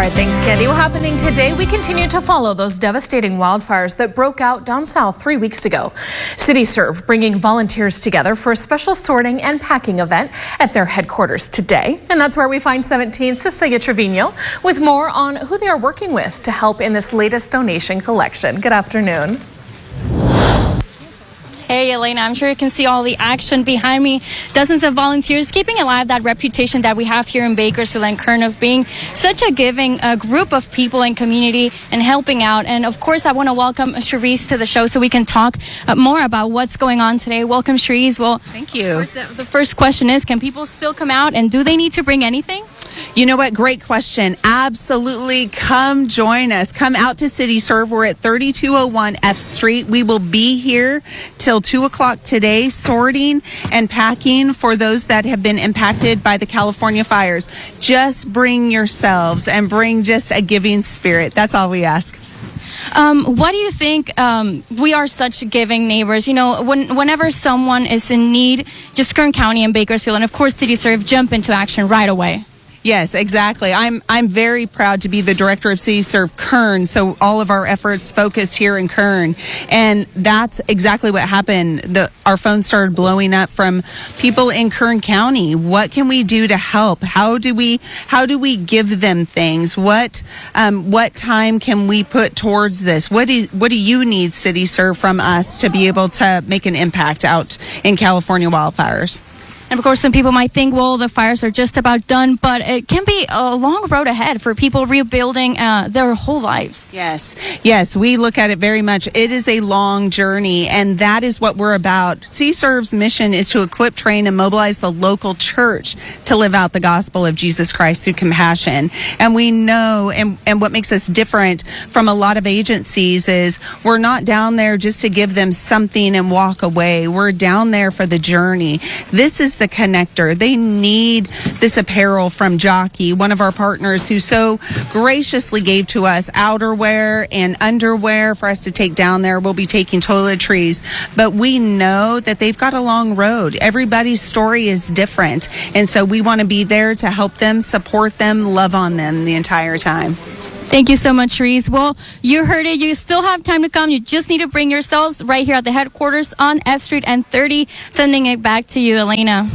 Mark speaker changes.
Speaker 1: All right, thanks, Candy. Well, happening today, we continue to follow those devastating wildfires that broke out down south 3 weeks ago. CityServe bringing volunteers together for a special sorting and packing event at their headquarters today. And that's where we find 17's Cecilia Trevino with more on who they are working with to help in this latest donation collection. Good afternoon.
Speaker 2: Hey, Elena, I'm sure you can see all the action behind me. Dozens of volunteers keeping alive that reputation that we have here in Bakersfield and Kern of being such a giving group of people and community and helping out. And of course, I want to welcome Cherise to the show so we can talk more about what's going on today. Welcome, Cherise. Well,
Speaker 3: thank you.
Speaker 2: The first question is, can people still come out and do they need to bring anything?
Speaker 3: You know what? Great question. Absolutely. Come join us. Come out to CityServe. We're at 3201 F Street. We will be here till 2 o'clock today, sorting and packing for those that have been impacted by the California fires. Just bring yourselves and bring just a giving spirit. That's all we ask.
Speaker 2: What do you think? We are such giving neighbors. You know, whenever someone is in need, just Kern County and Bakersfield, and of course CityServe jump into action right away.
Speaker 3: Yes, exactly. I'm very proud to be the director of CityServe Kern, so all of our efforts focused here in Kern, and that's exactly what happened. Our phones started blowing up from people in Kern County. What can we do to help? How do we give them things? What time can we put towards this? What do you need, CityServe, from us to be able to make an impact out in California wildfires?
Speaker 2: And of course, some people might think, well, the fires are just about done, but it can be a long road ahead for people rebuilding their whole lives.
Speaker 3: Yes, we look at it very much. It is a long journey, and that is what we're about. CityServe's mission is to equip, train, and mobilize the local church to live out the gospel of Jesus Christ through compassion. And we know, and what makes us different from a lot of agencies is we're not down there just to give them something and walk away. We're down there for the journey. This is the connector. They need this apparel from Jockey, one of our partners who so graciously gave to us outerwear and underwear for us to take down there. We'll be taking toiletries, but we know that they've got a long road. Everybody's story is different, and so we want to be there to help them, support them, love on them the entire time.
Speaker 2: Thank you so much, Reese. Well, you heard it. You still have time to come. You just need to bring yourselves right here at the headquarters on F Street and 30. Sending it back to you, Elena.